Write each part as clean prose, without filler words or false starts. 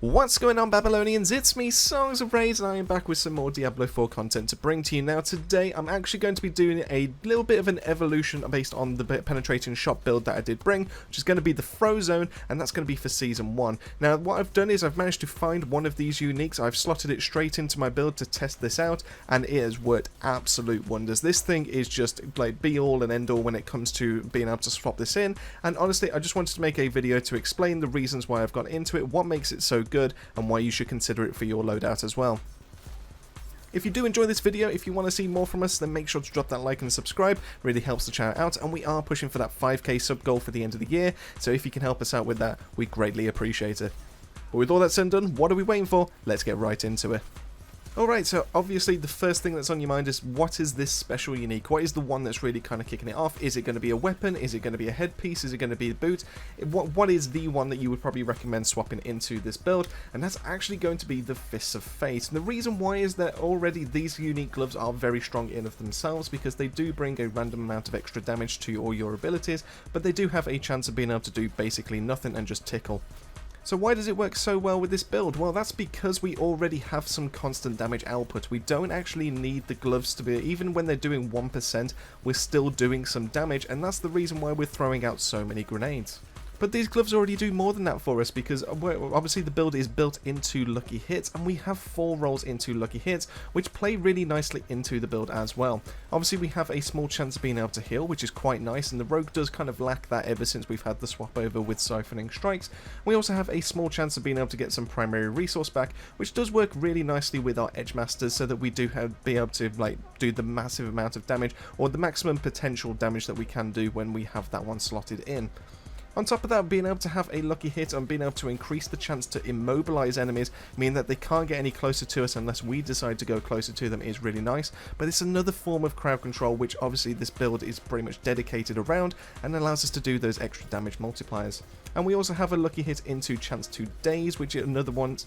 What's going on, Babylonians? It's me, Songs of Rage, and I am back with some more Diablo 4 content to bring to you. Now today I'm actually going to be doing a little bit of an evolution based on the penetrating shot build that I did bring, which is going to be the Fro-Zone, and that's going to be for Season 1. Now what I've done is I've managed to find one of these uniques, I've slotted it straight into my build to test this out, and it has worked absolute wonders. This thing is just like be all and end all when it comes to being able to swap this in, and honestly I just wanted to make a video to explain the reasons why I've got into it, what makes it so good, and why you should consider it for your loadout as well. If you do enjoy this video, if you want to see more from us, then make sure to drop that like and subscribe. It really helps the channel out, and we are pushing for that 5k sub goal for the end of the year, so if you can help us out with that, we greatly appreciate it. But with all that said and done, what are we waiting for? Let's get right into it. Alright, so obviously the first thing that's on your mind is, what is this special unique? What is the one that's really kind of kicking it off? Is it going to be a weapon? Is it going to be a headpiece? Is it going to be a boot? What is the one that you would probably recommend swapping into this build? And that's actually going to be the Fists of Fate. And the reason why is that already these unique gloves are very strong in of themselves, because they do bring a random amount of extra damage to all your abilities, but they do have a chance of being able to do basically nothing and just tickle. So why does it work so well with this build? Well, that's because we already have some constant damage output. We don't actually need the gloves to be, even when they're doing 1%, we're still doing some damage, and that's the reason why we're throwing out so many grenades. But these gloves already do more than that for us, because obviously the build is built into lucky hits, and we have 4 rolls into lucky hits, which play really nicely into the build as well. Obviously we have a small chance of being able to heal, which is quite nice, and the rogue does kind of lack that ever since we've had the swap over with siphoning strikes. We also have a small chance of being able to get some primary resource back, which does work really nicely with our edge masters, so that we do be able to do the massive amount of damage, or the maximum potential damage that we can do when we have that one slotted in. On top of that, being able to have a lucky hit and being able to increase the chance to immobilize enemies, meaning that they can't get any closer to us unless we decide to go closer to them, is really nice. But it's another form of crowd control, which obviously this build is pretty much dedicated around, and allows us to do those extra damage multipliers. And we also have a lucky hit into chance to daze, which another once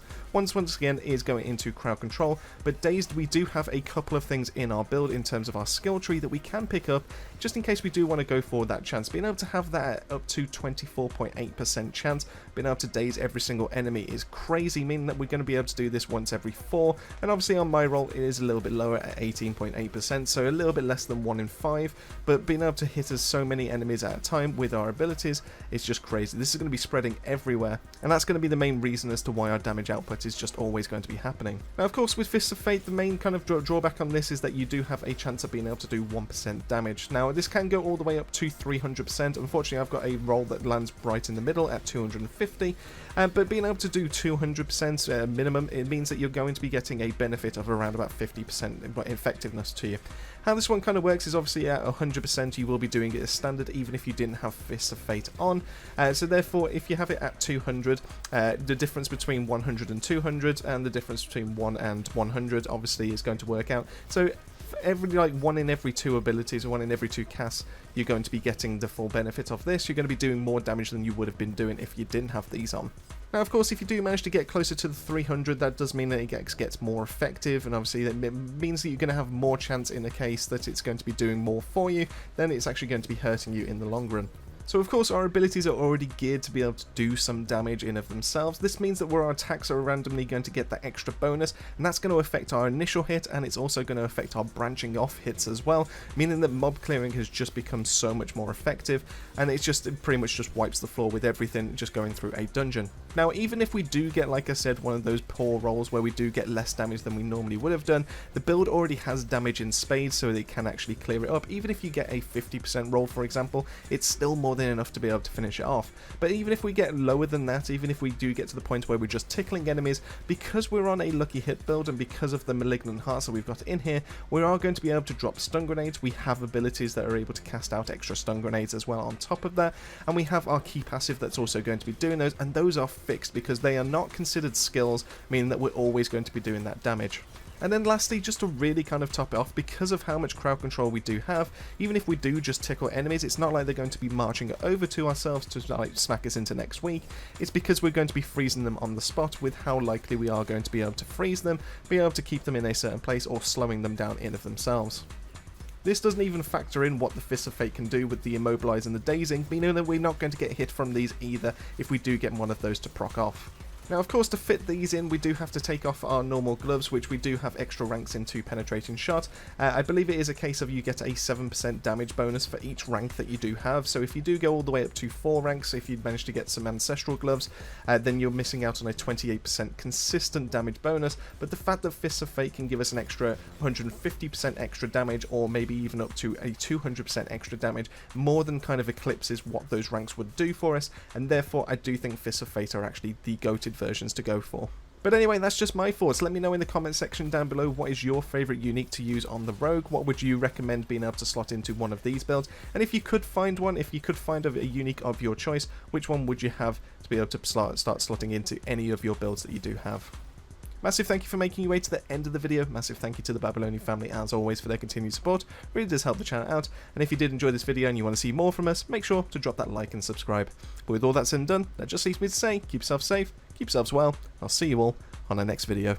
again is going into crowd control. But dazed, we do have a couple of things in our build in terms of our skill tree that we can pick up, just in case we do want to go for that chance. Being able to have that up to 24.8% chance, being able to daze every single enemy is crazy, meaning that we're going to be able to do this once every 4. And obviously on my roll it is a little bit lower at 18.8%, so a little bit less than 1 in 5. But being able to hit us so many enemies at a time with our abilities is just crazy. This is going to be spreading everywhere, and that's going to be the main reason as to why our damage output is just always going to be happening. Now of course with Fists of Fate, the main kind of drawback on this is that you do have a chance of being able to do 1% damage. Now this can go all the way up to 300%. Unfortunately I've got a roll that lands right in the middle at 250, but being able to do 200% minimum, it means that you're going to be getting a benefit of around about 50% effectiveness to you. How this one kind of works is obviously at 100% you will be doing it as standard, even if you didn't have Fists of Fate on. So therefore if you have it at 200, the difference between 100 and 200, and the difference between 1 and 100 obviously is going to work out. So every 1 in every 2 abilities, or 1 in every 2 casts, you're going to be getting the full benefit of this. You're going to be doing more damage than you would have been doing if you didn't have these on. Now of course if you do manage to get closer to the 300, that does mean that it gets more effective, and obviously that means that you're going to have more chance in the case that it's going to be doing more for you than it's actually going to be hurting you in the long run. So of course our abilities are already geared to be able to do some damage in of themselves. This means that where our attacks are randomly going to get that extra bonus, and that's going to affect our initial hit, and it's also going to affect our branching off hits as well, meaning that mob clearing has just become so much more effective, and it pretty much just wipes the floor with everything just going through a dungeon. Now even if we do get, like I said, one of those poor rolls where we do get less damage than we normally would have done, the build already has damage in spades, so they can actually clear it up. Even if you get a 50% roll, for example, it's still more than enough to be able to finish it off. But even if we get lower than that, even if we do get to the point where we're just tickling enemies, because we're on a lucky hit build and because of the malignant hearts that we've got in here, we are going to be able to drop stun grenades. We have abilities that are able to cast out extra stun grenades as well on top of that, and we have our key passive that's also going to be doing those, and those are fixed because they are not considered skills, meaning that we're always going to be doing that damage. And then lastly, just to really kind of top it off, because of how much crowd control we do have, even if we do just tickle enemies, it's not like they're going to be marching over to ourselves to smack us into next week. It's because we're going to be freezing them on the spot, with how likely we are going to be able to freeze them, be able to keep them in a certain place, or slowing them down in of themselves. This doesn't even factor in what the Fists of Fate can do with the immobilize and the dazing, meaning that we're not going to get hit from these either if we do get one of those to proc off. Now, of course, to fit these in, we do have to take off our normal gloves, which we do have extra ranks into penetrating shot. I believe it is a case of you get a 7% damage bonus for each rank that you do have. So if you do go all the way up to 4 ranks, if you'd managed to get some ancestral gloves, then you're missing out on a 28% consistent damage bonus. But the fact that Fists of Fate can give us an extra 150% extra damage, or maybe even up to a 200% extra damage, more than kind of eclipses what those ranks would do for us. And therefore, I do think Fists of Fate are actually the goated versions to go for. But anyway, that's just my thoughts. Let me know in the comment section down below what is your favourite unique to use on the Rogue. What would you recommend being able to slot into one of these builds? And if you could find one, if you could find a unique of your choice, which one would you have to be able to start slotting into any of your builds that you do have? Massive thank you for making your way to the end of the video. Massive thank you to the Babylonian family, as always, for their continued support. Really does help the channel out. And if you did enjoy this video and you want to see more from us, make sure to drop that like and subscribe. But with all that said and done, that just leaves me to say, keep yourself safe, keep yourselves well. I'll see you all on our next video.